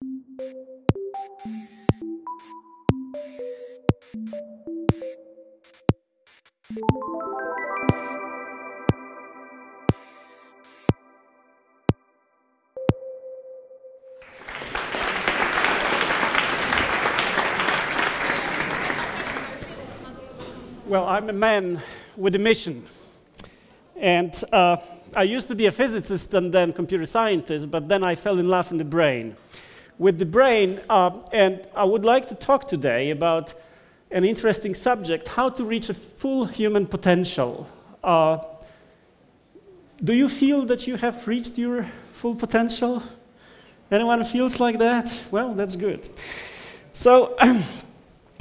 Well, I'm a man with a mission. And I used to be a physicist and then computer scientist, but then I fell in love with the brain. And I would like to talk today about an interesting subject, how to reach a full human potential. Do you feel that you have reached your full potential? Anyone feels like that? Well, that's good. So,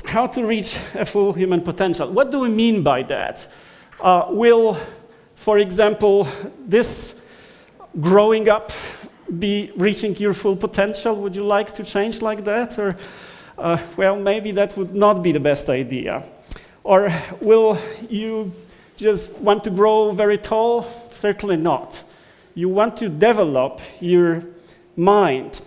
how to reach a full human potential? What do we mean by that? Will, for example, this growing up be reaching your full potential? Would you like to change like that? Or, well, maybe that would not be the best idea. Or will you just want to grow very tall? Certainly not. You want to develop your mind.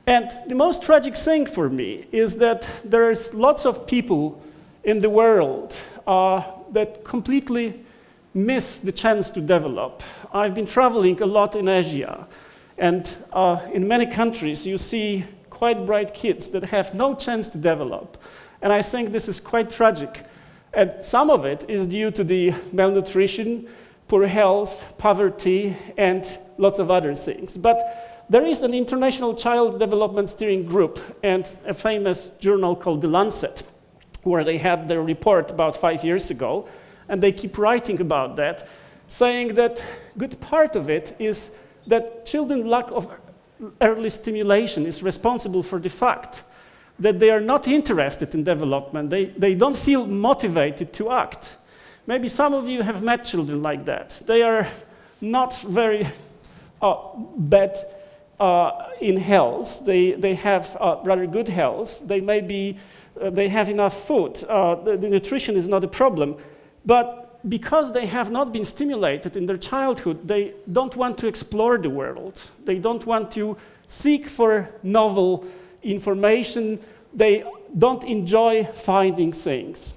And the most tragic thing for me is that there's lots of people in the world that completely miss the chance to develop. I've been traveling a lot in Asia, and in many countries you see quite bright kids that have no chance to develop. And I think this is quite tragic. And some of it is due to the malnutrition, poor health, poverty, and lots of other things. But there is an international child development steering group and a famous journal called The Lancet, where they had their report about 5 years ago, and they keep writing about that, saying that good part of it is that children's lack of early stimulation is responsible for the fact that they are not interested in development. They don't feel motivated to act. Maybe some of you have met children like that. They are not very bad in health. They have rather good health. They have enough food. The nutrition is not a problem. But because they have not been stimulated in their childhood, they don't want to explore the world. They don't want to seek for novel information. They don't enjoy finding things.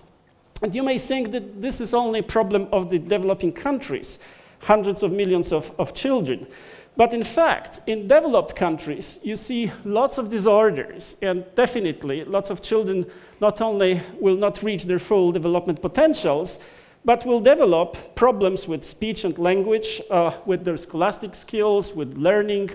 And you may think that this is only a problem of the developing countries, hundreds of millions of children. But in fact, in developed countries, you see lots of disorders, and definitely lots of children not only will not reach their full development potentials, but will develop problems with speech and language, with their scholastic skills, with learning.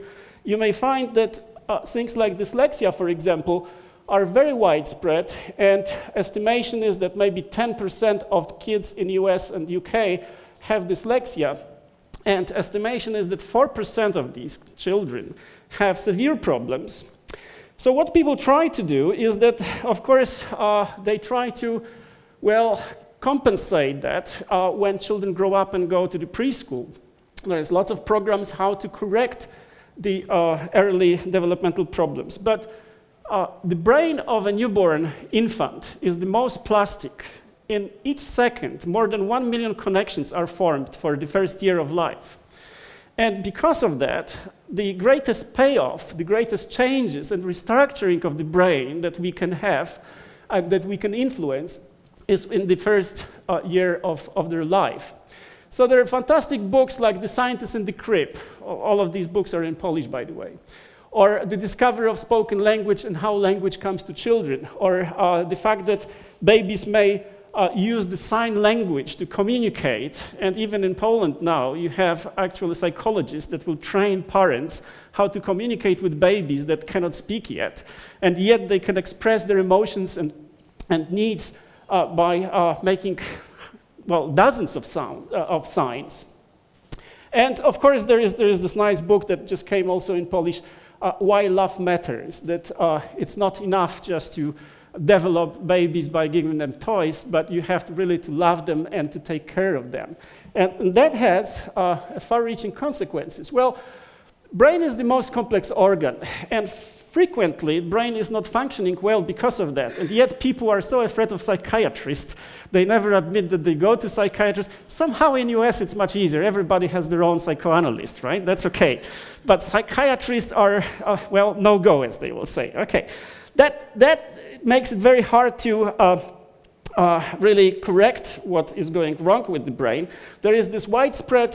You may find that things like dyslexia, for example, are very widespread, and estimation is that maybe 10% of kids in the US and UK have dyslexia. And estimation is that 4% of these children have severe problems. So what people try to do is that, of course, they try to, well, compensate that when children grow up and go to the preschool. There's lots of programs how to correct the early developmental problems. But the brain of a newborn infant is the most plastic. In each second, more than 1 million connections are formed for the first year of life. And because of that, the greatest payoff, the greatest changes and restructuring of the brain that we can have, that we can influence, is in the first year of their life. So there are fantastic books like The Scientist in the Crib. All of these books are in Polish, by the way. Or The Discovery of Spoken Language and How Language Comes to Children. Or the fact that babies may use the sign language to communicate, and even in Poland now, you have actually psychologists that will train parents how to communicate with babies that cannot speak yet, and yet they can express their emotions and needs by making, well, dozens of signs. And of course, there is this nice book that just came also in Polish, Why Love Matters, that it's not enough just to develop babies by giving them toys, but you have to really to love them and to take care of them. And that has far-reaching consequences. Well, brain is the most complex organ, and frequently, brain is not functioning well because of that. And yet people are so afraid of psychiatrists. They never admit that they go to psychiatrists. Somehow in US it's much easier. Everybody has their own psychoanalyst, right? That's okay. But psychiatrists are, well, no-go, as they will say. Okay, that makes it very hard to really correct what is going wrong with the brain. There is this widespread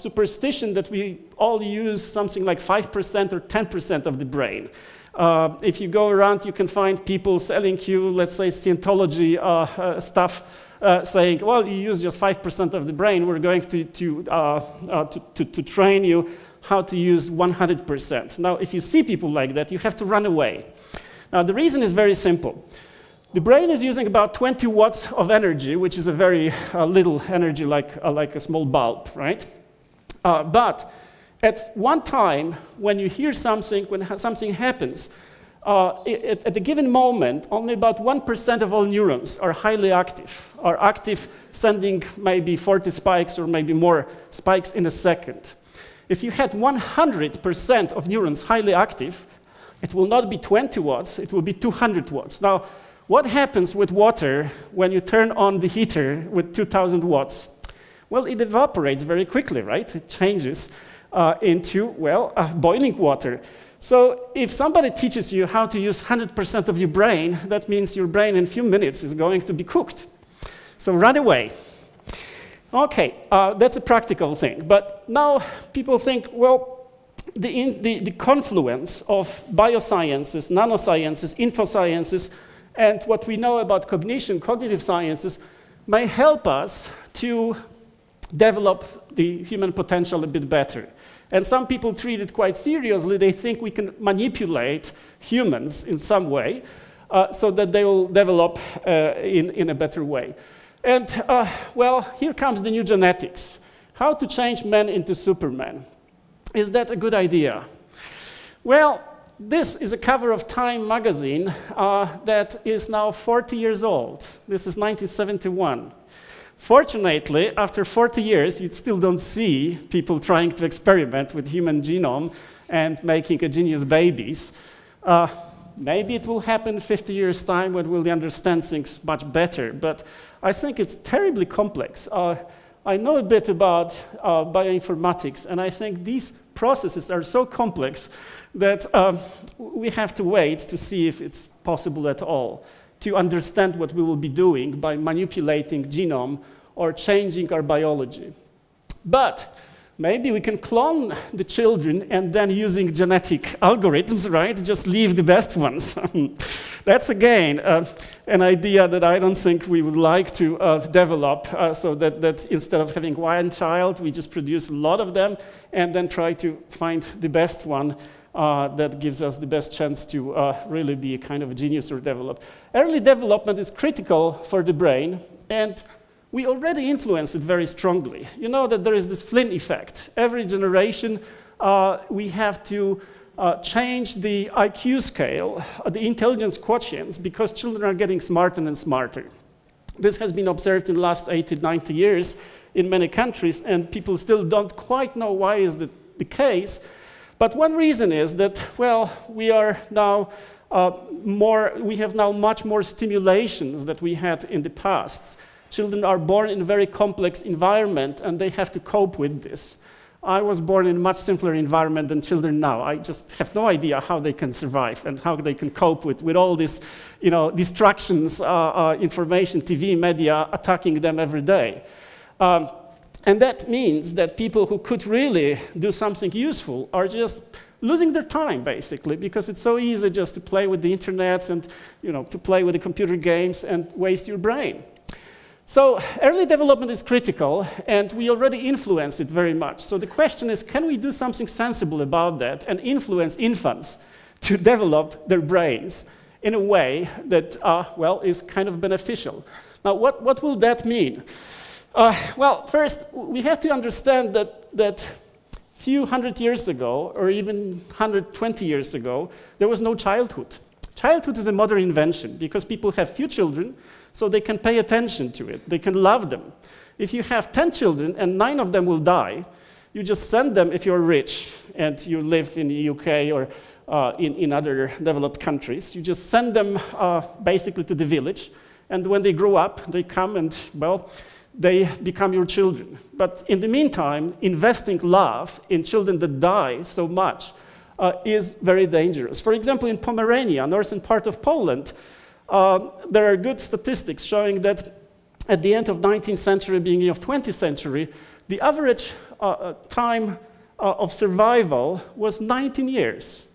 superstition that we all use something like 5% or 10% of the brain. If you go around, you can find people selling you, let's say, Scientology stuff, saying, well, you use just 5% of the brain. We're going to train you how to use 100%. Now, if you see people like that, you have to run away. Now, the reason is very simple. The brain is using about 20 watts of energy, which is a very little energy, like a small bulb, right? But at one time, when you hear something, when something happens, at a given moment, only about 1% of all neurons are highly active, are active, sending maybe 40 spikes or maybe more spikes in a second. If you had 100% of neurons highly active, it will not be 20 watts, it will be 200 watts. Now, what happens with water when you turn on the heater with 2,000 watts? Well, it evaporates very quickly, right? It changes into, well, boiling water. So if somebody teaches you how to use 100% of your brain, that means your brain in a few minutes is going to be cooked. So run away. Okay, that's a practical thing. But now people think, well, the confluence of biosciences, nanosciences, infosciences, and what we know about cognition, cognitive sciences, may help us to develop the human potential a bit better. And some people treat it quite seriously. They think we can manipulate humans in some way so that they will develop in a better way. And, well, here comes the new genetics. How to change men into supermen. Is that a good idea? Well, this is a cover of Time magazine that is now 40 years old. This is 1971. Fortunately, after 40 years, you still don't see people trying to experiment with human genome and making genius babies. Maybe it will happen in 50 years' time when we'll understand things much better, but I think it's terribly complex. I know a bit about bioinformatics, and I think these processes are so complex that we have to wait to see if it's possible at all to understand what we will be doing by manipulating genome or changing our biology. But maybe we can clone the children and then using genetic algorithms, right, just leave the best ones. That's again an idea that I don't think we would like to develop so that instead of having one child, we just produce a lot of them and then try to find the best one that gives us the best chance to really be a kind of a genius or develop. Early development is critical for the brain, and we already influence it very strongly. You know that there is this Flynn effect. Every generation, we have to change the IQ scale, the intelligence quotients, because children are getting smarter and smarter. This has been observed in the last 80, 90 years in many countries, and people still don't quite know why is that the case. But one reason is that, well, we are now we have now much more stimulations than we had in the past. Children are born in a very complex environment, and they have to cope with this. I was born in a much simpler environment than children now. I just have no idea how they can survive and how they can cope with all these, you know, distractions, information, TV, media attacking them every day. And that means that people who could really do something useful are just losing their time, basically, because it's so easy just to play with the internet and, you know, to play with the computer games and waste your brain. So early development is critical, and we already influence it very much. So the question is, can we do something sensible about that and influence infants to develop their brains in a way that, well, is kind of beneficial? Now, what will that mean? Well, first, we have to understand that few hundred years ago, or even 120 years ago, there was no childhood. Childhood is a modern invention because people have few children, so they can pay attention to it. They can love them. If you have 10 children and 9 of them will die, you just send them if you're rich and you live in the UK in other developed countries. You just send them basically to the village, and when they grow up, they come and, well, they become your children. But in the meantime, investing love in children that die so much is very dangerous. For example, in Pomerania, northern part of Poland, there are good statistics showing that at the end of 19th century, beginning of 20th century, the average time of survival was 19 years.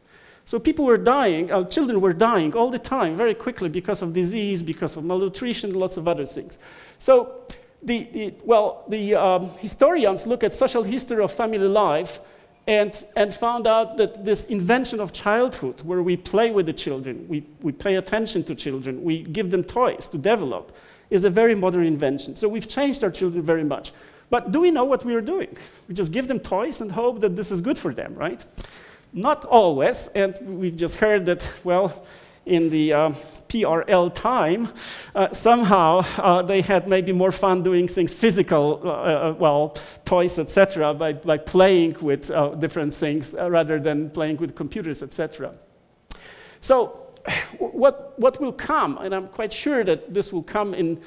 So people were dying, children were dying all the time, very quickly, because of disease, because of malnutrition, lots of other things. So the historians look at social history of family life and found out that this invention of childhood, where we play with the children, we pay attention to children, we give them toys to develop, is a very modern invention. So we've changed our children very much. But do we know what we are doing? We just give them toys and hope that this is good for them, right? Not always, and we've just heard that, well, in the PRL time, somehow they had maybe more fun doing things physical, well, toys, etc., by playing with different things rather than playing with computers, etc. So what will come, and I'm quite sure that this will come in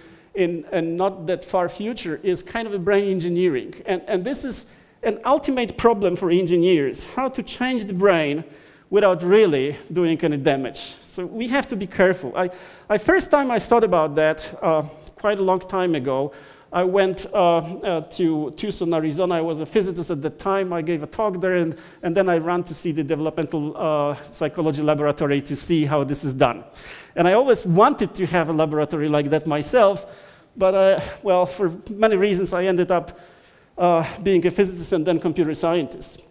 not that far future, is kind of a brain engineering. And this is an ultimate problem for engineers, how to change the brain without really doing any damage. So we have to be careful. First time I thought about that quite a long time ago. I went to Tucson, Arizona. I was a physicist at that time. I gave a talk there, and then I ran to see the developmental psychology laboratory to see how this is done. And I always wanted to have a laboratory like that myself, but well, for many reasons, I ended up being a physicist and then computer scientist.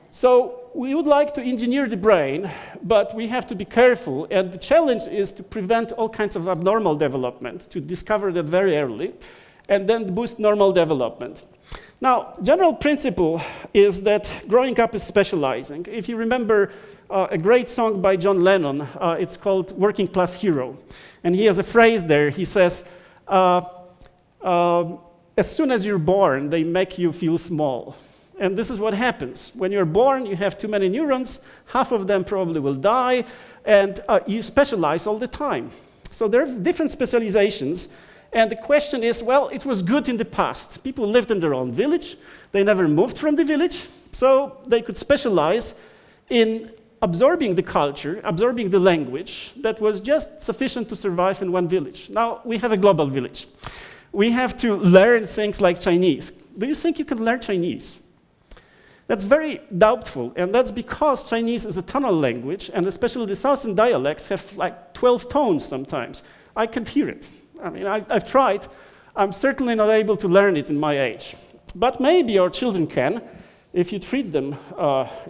So we would like to engineer the brain, but we have to be careful, and the challenge is to prevent all kinds of abnormal development, to discover that very early, and then boost normal development. Now, general principle is that growing up is specializing. If you remember a great song by John Lennon, it's called Working Class Hero, and he has a phrase there. He says, as soon as you're born, they make you feel small. And this is what happens. When you're born, you have too many neurons, half of them probably will die, and you specialize all the time. So there are different specializations, and the question is, well, it was good in the past. People lived in their own village, they never moved from the village, so they could specialize in absorbing the culture, absorbing the language that was just sufficient to survive in one village. Now, we have a global village. We have to learn things like Chinese. Do you think you can learn Chinese? That's very doubtful, and that's because Chinese is a tonal language, and especially the southern dialects have like 12 tones sometimes. I can't hear it. I mean, I've tried. I'm certainly not able to learn it in my age. But maybe our children can, if you treat them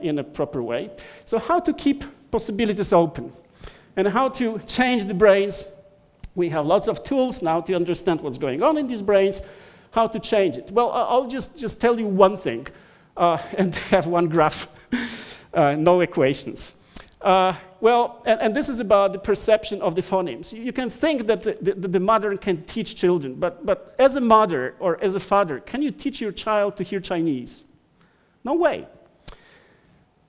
in a proper way. So how to keep possibilities open, and how to change the brains. We have lots of tools now to understand what's going on in these brains, how to change it. Well, I'll just tell you one thing. And have one graph, no equations. And this is about the perception of the phonemes. You can think that the mother can teach children, but as a mother or as a father, can you teach your child to hear Chinese? No way.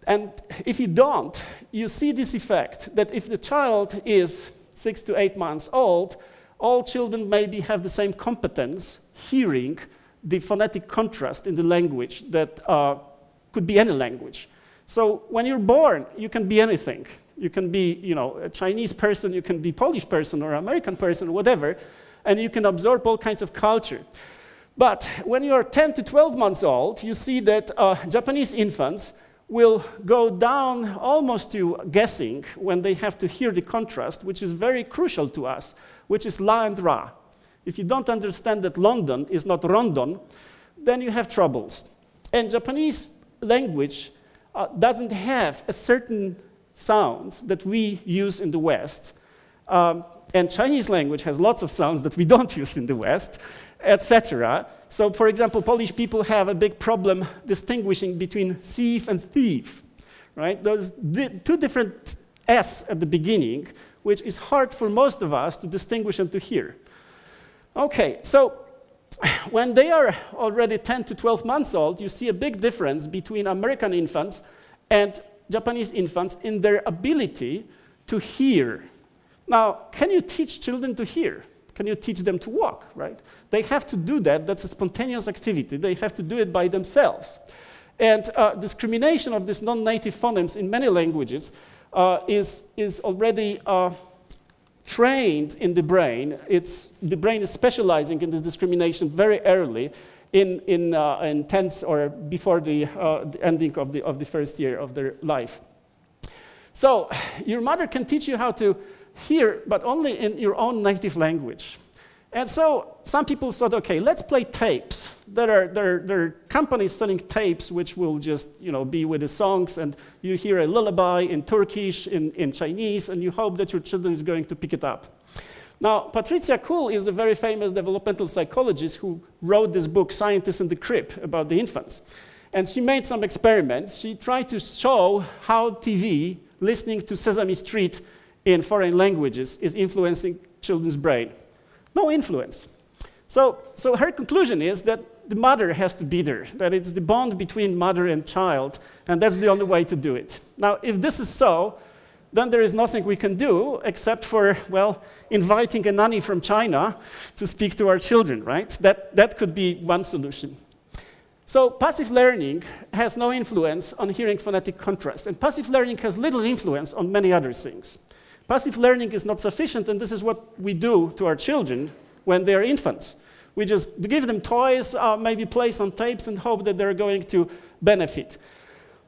And if you don't, you see this effect, that if the child is 6 to 8 months old, all children maybe have the same competence, hearing, the phonetic contrast in the language that could be any language. So when you're born, you can be anything. You can be, you know, a Chinese person, you can be Polish person or American person or whatever, and you can absorb all kinds of culture. But when you're 10 to 12 months old, you see that Japanese infants will go down almost to guessing when they have to hear the contrast, which is very crucial to us, which is la and ra. If you don't understand that London is not Rondon, then you have troubles. And Japanese language doesn't have a certain sounds that we use in the West. And Chinese language has lots of sounds that we don't use in the West, etc. So, for example, Polish people have a big problem distinguishing between thief and thief, right? Those two different S at the beginning, which is hard for most of us to distinguish and to hear. Okay, so when they are already 10 to 12 months old, you see a big difference between American infants and Japanese infants in their ability to hear. Now, can you teach children to hear? Can you teach them to walk, right? They have to do that. That's a spontaneous activity. They have to do it by themselves. And discrimination of these non-native phonemes in many languages is already trained in the brain. The brain is specializing in this discrimination very early in 10th or before the ending of the first year of their life. So your mother can teach you how to hear, but only in your own native language. And so some people thought, okay, let's play tapes. There are companies selling tapes which will just be with the songs, and you hear a lullaby in Turkish, in Chinese, and you hope that your children is going to pick it up. Now, Patricia Kuhl is a very famous developmental psychologist who wrote this book, Scientists in the Crib, about the infants. And she made some experiments. She tried to show how TV, listening to Sesame Street in foreign languages, is influencing children's brain. No influence. So her conclusion is that the mother has to be there, that it's the bond between mother and child, and that's the only way to do it. Now, if this is so, then there is nothing we can do except for, well, inviting a nanny from China to speak to our children, right? That could be one solution. So passive learning has no influence on hearing phonetic contrast, and passive learning has little influence on many other things. Passive learning is not sufficient, and this is what we do to our children when they are infants. We just give them toys, maybe play some tapes, and hope that they're going to benefit.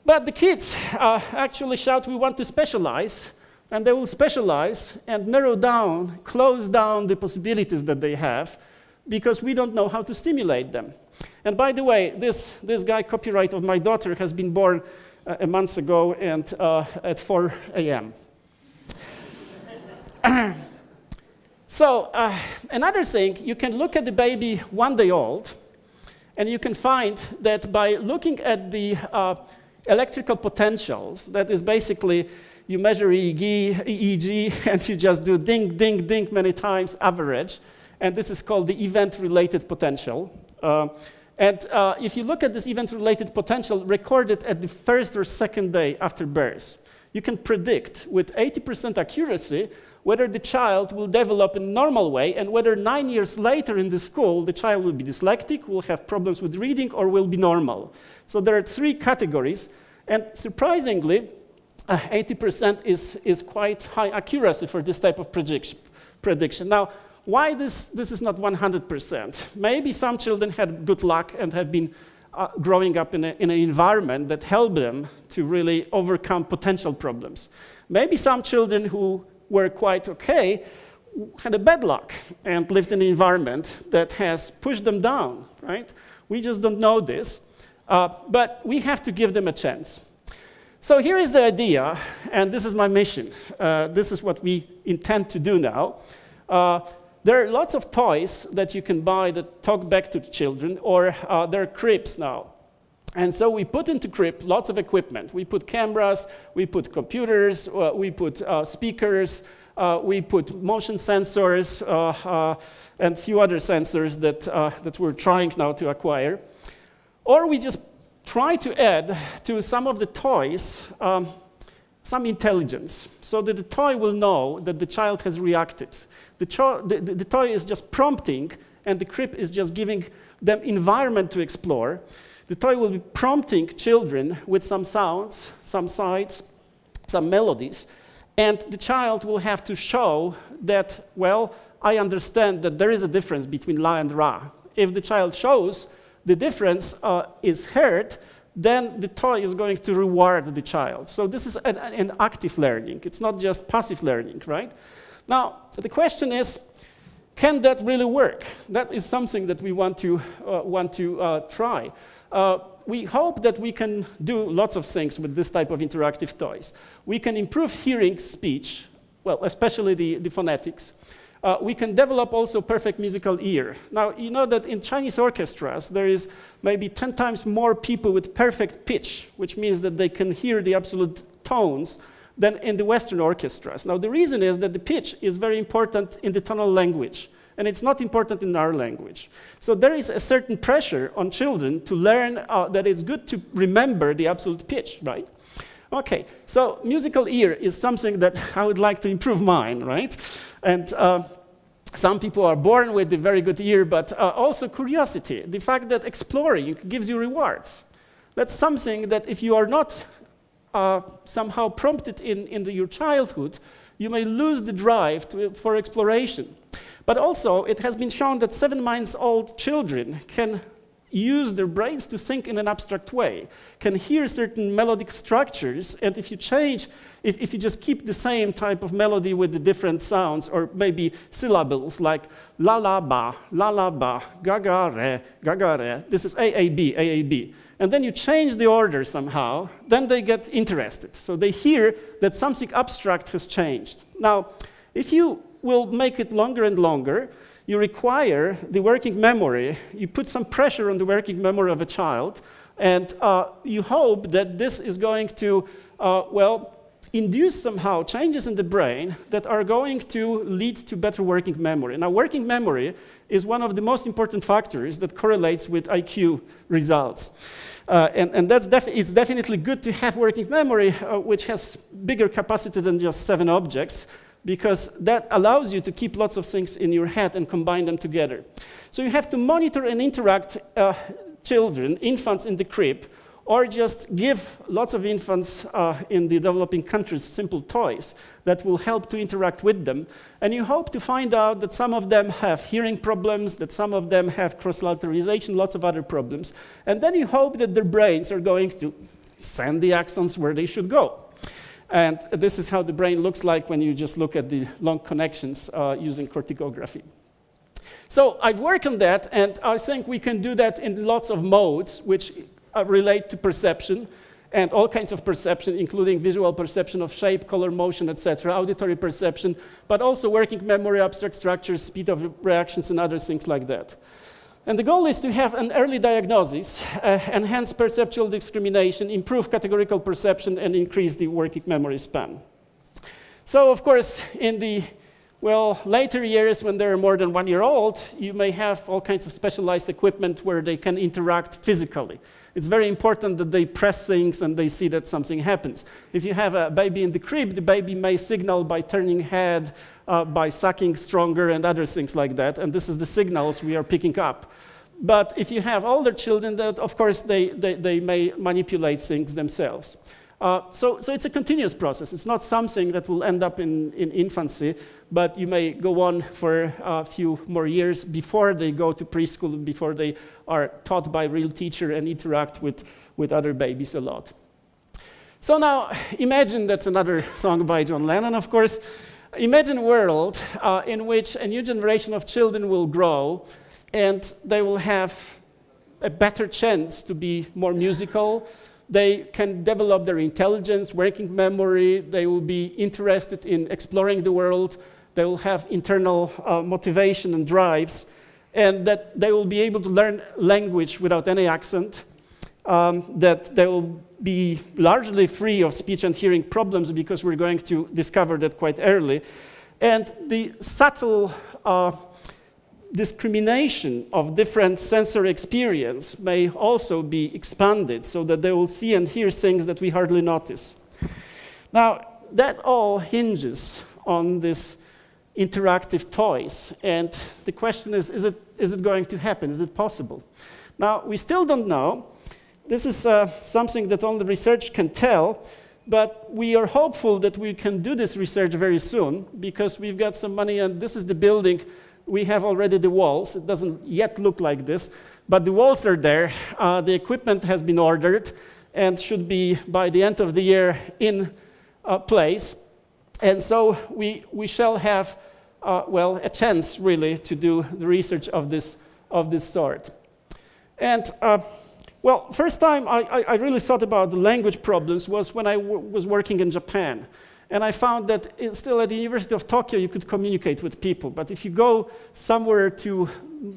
But the kids actually shout, we want to specialize, and they will specialize and narrow down, close down the possibilities that they have, because we don't know how to stimulate them. And by the way, this guy, copyright of my daughter, has been born a month ago and at 4 a.m. So another thing, you can look at the baby 1 day old, and you can find that by looking at the electrical potentials, that is basically you measure EEG, and you just do ding, ding, ding many times, average, and this is called the event-related potential. If you look at this event-related potential recorded at the first or second day after birth, you can predict with 80% accuracy whether the child will develop in a normal way, and whether 9 years later in the school, the child will be dyslexic, will have problems with reading, or will be normal. So there are 3 categories, and surprisingly, 80% is quite high accuracy for this type of prediction. Now, why this is not 100%? Maybe some children had good luck and have been growing up in an environment that helped them to really overcome potential problems. Maybe some children who were quite okay had a bad luck and lived in an environment that has pushed them down, right? We just don't know this, but we have to give them a chance. So here is the idea, and this is my mission. This is what we intend to do now. There are lots of toys that you can buy that talk back to the children, or there are cribs now. And so we put into crib lots of equipment. We put cameras, we put computers, we put speakers, we put motion sensors, and a few other sensors that we're trying now to acquire. Or we just try to add to some of the toys some intelligence, so that the toy will know that the child has reacted. The toy is just prompting, and the crib is just giving them environment to explore. The toy will be prompting children with some sounds, some sights, some melodies, and the child will have to show that, well, I understand that there is a difference between la and ra. If the child shows the difference is heard, then the toy is going to reward the child. So this is an active learning. It's not just passive learning, right? Now, the question is, can that really work? That is something that we want to try. We hope that we can do lots of things with this type of interactive toys. We can improve hearing speech, well, especially the phonetics. We can develop also perfect musical ear. Now, you know that in Chinese orchestras, there is maybe 10 times more people with perfect pitch, which means that they can hear the absolute tones, than in the Western orchestras. Now, the reason is that the pitch is very important in the tonal language, and it's not important in our language. So there is a certain pressure on children to learn that it's good to remember the absolute pitch, right? Okay, so musical ear is something that I would like to improve mine, right? And some people are born with a very good ear, but also curiosity. The fact that exploring gives you rewards. That's something that if you are not somehow prompted in your childhood, you may lose the drive for exploration. But also, it has been shown that 7-month-old children can use their brains to think in an abstract way, can hear certain melodic structures, and if you change, if you just keep the same type of melody with the different sounds, or maybe syllables like la la ba, ga ga re, this is AAB, AAB, and then you change the order somehow, then they get interested. So they hear that something abstract has changed. Now, if you will make it longer and longer, you require the working memory, you put some pressure on the working memory of a child, and you hope that this is going to, well, induce somehow changes in the brain that are going to lead to better working memory. Now, working memory is one of the most important factors that correlates with IQ results. And it's definitely good to have working memory, which has bigger capacity than just 7 objects, because that allows you to keep lots of things in your head and combine them together. So you have to monitor and interact children, infants in the crib, or just give lots of infants in the developing countries simple toys that will help to interact with them. And you hope to find out that some of them have hearing problems, that some of them have cross-lateralization, lots of other problems. And then you hope that their brains are going to send the axons where they should go. And this is how the brain looks like when you just look at the long connections using corticography. So I've worked on that, and I think we can do that in lots of modes, which relate to perception, and all kinds of perception, including visual perception of shape, color, motion, etc., auditory perception, but also working memory, abstract structures, speed of reactions, and other things like that. And the goal is to have an early diagnosis, enhance perceptual discrimination, improve categorical perception, and increase the working memory span. So, of course, in the later years, when they're more than 1 year old, you may have all kinds of specialized equipment where they can interact physically. It's very important that they press things and they see that something happens. If you have a baby in the crib, the baby may signal by turning head, by sucking stronger, and other things like that. And this is the signals we are picking up. But if you have older children, that of course they may manipulate things themselves. So it's a continuous process. It's not something that will end up in infancy, but you may go on for a few more years before they go to preschool, before they are taught by a real teacher and interact with other babies a lot. So now, imagine, that's another song by John Lennon, of course. Imagine a world in which a new generation of children will grow, and they will have a better chance to be more musical. They can develop their intelligence, working memory. They will be interested in exploring the world. They will have internal motivation and drives, and that they will be able to learn language without any accent, that they will be largely free of speech and hearing problems, because we're going to discover that quite early. And the subtle discrimination of different sensory experience may also be expanded, so that they will see and hear things that we hardly notice. Now, that all hinges on this interactive toys, and the question is it going to happen? Is it possible? Now, we still don't know. This is something that only research can tell, but we are hopeful that we can do this research very soon, because we've got some money, and this is the building. We have already the walls. It doesn't yet look like this, but the walls are there. The equipment has been ordered and should be, by the end of the year, in place. And so we shall have, a chance, really, to do the research of this sort. And, first time I really thought about the language problems was when I was working in Japan. And I found that still at the University of Tokyo, you could communicate with people. But if you go somewhere to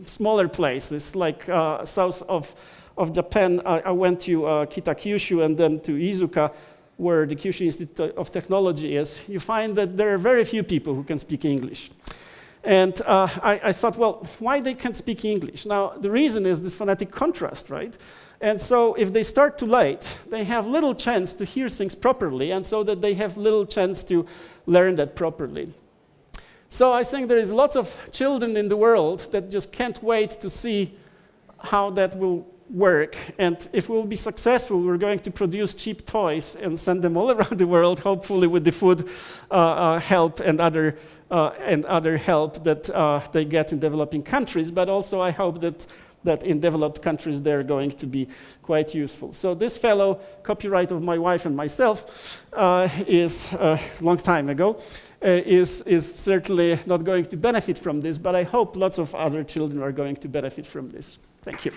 smaller places, like south of Japan, I went to Kitakyushu and then to Izuka, where the Kyushu Institute of Technology is, you find that there are very few people who can speak English. And I thought, well, why they can't speak English? Now, the reason is this phonetic contrast, right? And so if they start too late, they have little chance to hear things properly, and so that they have little chance to learn that properly. So I think there is lots of children in the world that just can't wait to see how that will work. And if we'll be successful, we're going to produce cheap toys and send them all around the world, hopefully with the food help and other help that they get in developing countries. But also I hope that in developed countries they're going to be quite useful. So this fellow, copyright of my wife and myself, is a long time ago, is certainly not going to benefit from this, but I hope lots of other children are going to benefit from this. Thank you.